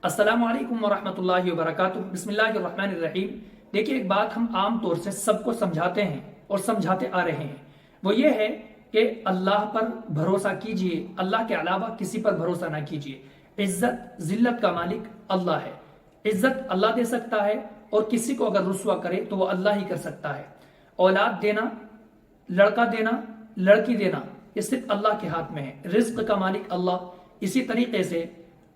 السلام علیکم ورحمۃ اللہ وبرکاتہ۔ بسم اللہ الرحمن الرحیم۔ دیکھیے، ایک بات ہم عام طور سے سب کو سمجھاتے ہیں اور سمجھاتے آ رہے ہیں، وہ یہ ہے کہ اللہ پر بھروسہ کیجئے، اللہ کے علاوہ کسی پر بھروسہ نہ کیجئے۔ عزت ذلت کا مالک اللہ ہے۔ عزت اللہ دے سکتا ہے، اور کسی کو اگر رسوا کرے تو وہ اللہ ہی کر سکتا ہے۔ اولاد دینا، لڑکا دینا، لڑکی دینا، یہ صرف اللہ کے ہاتھ میں ہے۔ رزق کا مالک اللہ، اسی طریقے سے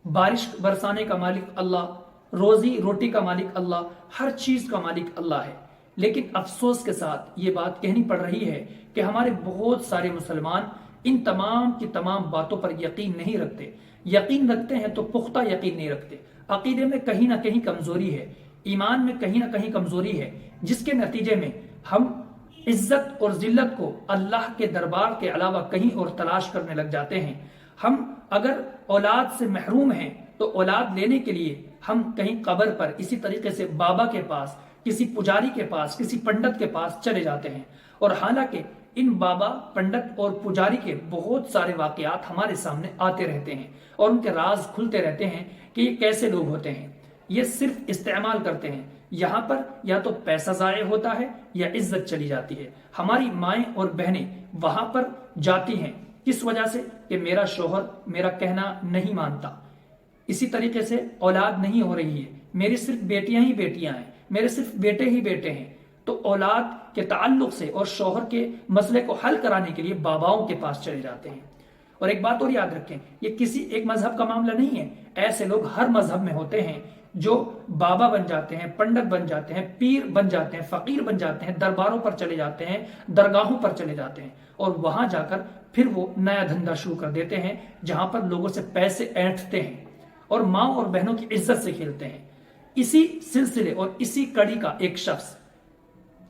بارش برسانے کا مالک اللہ، روزی روٹی کا مالک اللہ، ہر چیز کا مالک اللہ ہے۔ لیکن افسوس کے ساتھ یہ بات کہنی پڑ رہی ہے کہ ہمارے بہت سارے مسلمان ان تمام کی تمام باتوں پر یقین نہیں رکھتے۔ یقین رکھتے ہیں تو پختہ یقین نہیں رکھتے۔ عقیدے میں کہیں نہ کہیں کمزوری ہے، ایمان میں کہیں نہ کہیں کمزوری ہے، جس کے نتیجے میں ہم عزت اور ذلت کو اللہ کے دربار کے علاوہ کہیں اور تلاش کرنے لگ جاتے ہیں۔ ہم اگر اولاد سے محروم ہیں تو اولاد لینے کے لیے ہم کہیں قبر پر، اسی طریقے سے بابا کے پاس، کسی پجاری کے پاس، کسی پنڈت کے پاس چلے جاتے ہیں، اور حالانکہ ان بابا، پنڈت اور پجاری کے بہت سارے واقعات ہمارے سامنے آتے رہتے ہیں اور ان کے راز کھلتے رہتے ہیں کہ یہ کیسے لوگ ہوتے ہیں۔ یہ صرف استعمال کرتے ہیں۔ یہاں پر یا تو پیسہ ضائع ہوتا ہے یا عزت چلی جاتی ہے۔ ہماری مائیں اور بہنیں وہاں پر جاتی ہیں، کس وجہ سے؟ کہ میرا شوہر میرا کہنا نہیں مانتا، اسی طریقے سے اولاد نہیں ہو رہی ہے، میری صرف بیٹیاں ہی بیٹیاں ہیں، میرے صرف بیٹے ہی بیٹے ہیں، تو اولاد کے تعلق سے اور شوہر کے مسئلے کو حل کرانے کے لیے باباؤں کے پاس چلے جاتے ہیں۔ اور ایک بات اور یاد رکھیں، یہ کسی ایک مذہب کا معاملہ نہیں ہے، ایسے لوگ ہر مذہب میں ہوتے ہیں جو بابا بن جاتے ہیں، پنڈت بن جاتے ہیں، پیر بن جاتے ہیں، فقیر بن جاتے ہیں، درباروں پر چلے جاتے ہیں، درگاہوں پر چلے جاتے ہیں، اور وہاں جا کر پھر وہ نیا دھندا شروع کر دیتے ہیں، جہاں پر لوگوں سے پیسے اینٹھتے ہیں اور ماں اور بہنوں کی عزت سے کھیلتے ہیں۔ اسی سلسلے اور اسی کڑی کا ایک شخص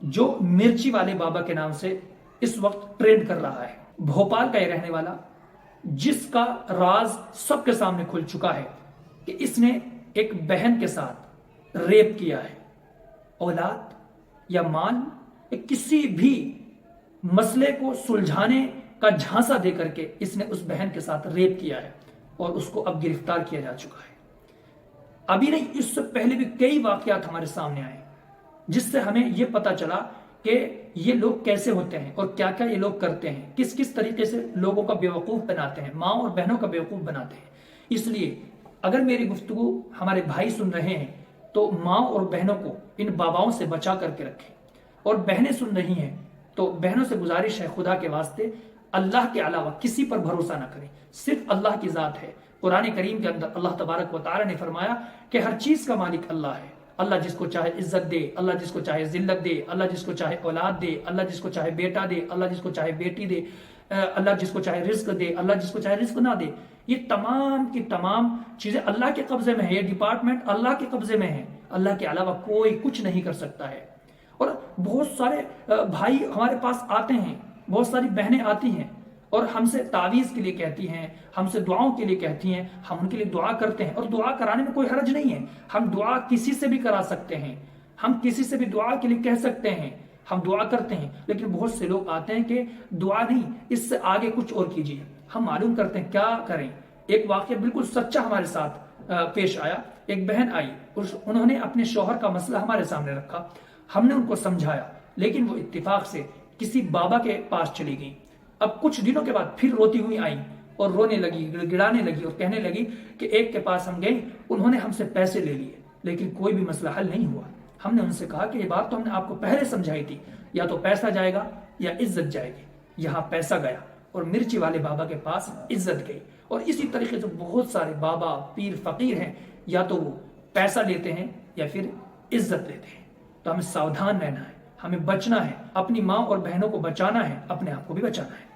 جو مرچی والے بابا کے نام سے اس وقت ٹرینڈ کر رہا ہے، بھوپال کا یہ رہنے والا، جس کا راز سب کے سامنے کھل چکا ہے کہ اس نے ایک بہن کے ساتھ ریپ کیا ہے۔ اولاد یا مال یا کسی بھی مسئلے کو سلجھانے کا جھانسا دے کر کے اس نے اس بہن کے ساتھ ریپ کیا ہے، اور اس کو اب گرفتار کیا جا چکا ہے۔ ابھی نہیں، اس سے پہلے بھی کئی واقعات ہمارے سامنے آئے جس سے ہمیں یہ پتا چلا کہ یہ لوگ کیسے ہوتے ہیں اور کیا کیا یہ لوگ کرتے ہیں، کس کس طریقے سے لوگوں کا بیوقوف بناتے ہیں، ماں اور بہنوں کا بیوقوف بناتے ہیں۔ اس لیے اگر میری گفتگو ہمارے بھائی سن رہے ہیں تو ماں اور بہنوں کو ان باباؤں سے بچا کر کے رکھیں، اور بہنیں سن رہی ہیں تو بہنوں سے گزارش ہے، خدا کے واسطے اللہ کے علاوہ کسی پر بھروسہ نہ کریں، صرف اللہ کی ذات ہے۔ قرآن کریم کے اندر اللہ تبارک و تعالی نے فرمایا کہ ہر چیز کا مالک اللہ ہے۔ اللہ جس کو چاہے عزت دے، اللہ جس کو چاہے ذلت دے، اللہ جس کو چاہے اولاد دے، اللہ جس کو چاہے بیٹا دے، اللہ جس کو چاہے بیٹی دے، اللہ جس کو چاہے رزق دے، اللہ جس کو چاہے رزق نہ دے۔ یہ تمام کی تمام چیزیں اللہ کے قبضے میں ہیں، یہ ڈپارٹمنٹ اللہ کے قبضے میں ہے۔ اللہ کے علاوہ کوئی کچھ نہیں کر سکتا ہے۔ اور بہت سارے بھائی ہمارے پاس آتے ہیں، بہت ساری بہنیں آتی ہیں اور ہم سے تعویذ کے لیے کہتی ہیں، ہم سے دعاؤں کے لیے کہتی ہیں، ہم ان کے لیے دعا کرتے ہیں، اور دعا کرانے میں کوئی حرج نہیں ہے۔ ہم دعا کسی سے بھی کرا سکتے ہیں، ہم کسی سے بھی دعا کے لیے کہہ سکتے ہیں، ہم دعا کرتے ہیں، لیکن بہت سے لوگ آتے ہیں کہ دعا نہیں، اس سے آگے کچھ اور کیجیے۔ ہم معلوم کرتے ہیں کیا کریں۔ ایک واقعہ بالکل سچا ہمارے ساتھ پیش آیا۔ ایک بہن آئی، انہوں نے اپنے شوہر کا مسئلہ ہمارے سامنے رکھا، ہم نے ان کو سمجھایا، لیکن وہ اتفاق سے کسی بابا کے پاس چلی گئی۔ اب کچھ دنوں کے بعد پھر روتی ہوئی آئی اور رونے لگی، گڑانے لگی اور کہنے لگی کہ ایک کے پاس ہم گئے، انہوں نے ہم سے پیسے لے لیے، لیکن کوئی بھی مسئلہ حل نہیں ہوا۔ ہم نے ان سے کہا کہ یہ بات تو ہم نے آپ کو پہلے سمجھائی تھی، یا تو پیسہ جائے گا یا عزت جائے گی۔ یہاں پیسہ گیا اور مرچی والے بابا کے پاس عزت گئی۔ اور اسی طریقے سے بہت سارے بابا، پیر، فقیر ہیں، یا تو وہ پیسہ لیتے ہیں یا پھر عزت لیتے ہیں۔ تو ہمیں ساودھان رہنا ہے، ہمیں بچنا ہے، اپنی ماں اور بہنوں کو بچانا ہے، اپنے آپ کو بھی بچانا ہے۔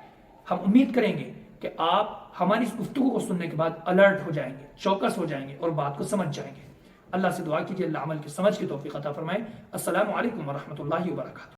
ہم امید کریں گے کہ آپ ہماری اس گفتگو کو سننے کے بعد الرٹ ہو جائیں گے، چوکس ہو جائیں گے اور بات کو سمجھ جائیں گے۔ اللہ سے دعا کیجیے، اللہ عمل کی سمجھ کی توفیق عطا فرمائے۔ السلام علیکم ورحمۃ اللہ وبرکاتہ۔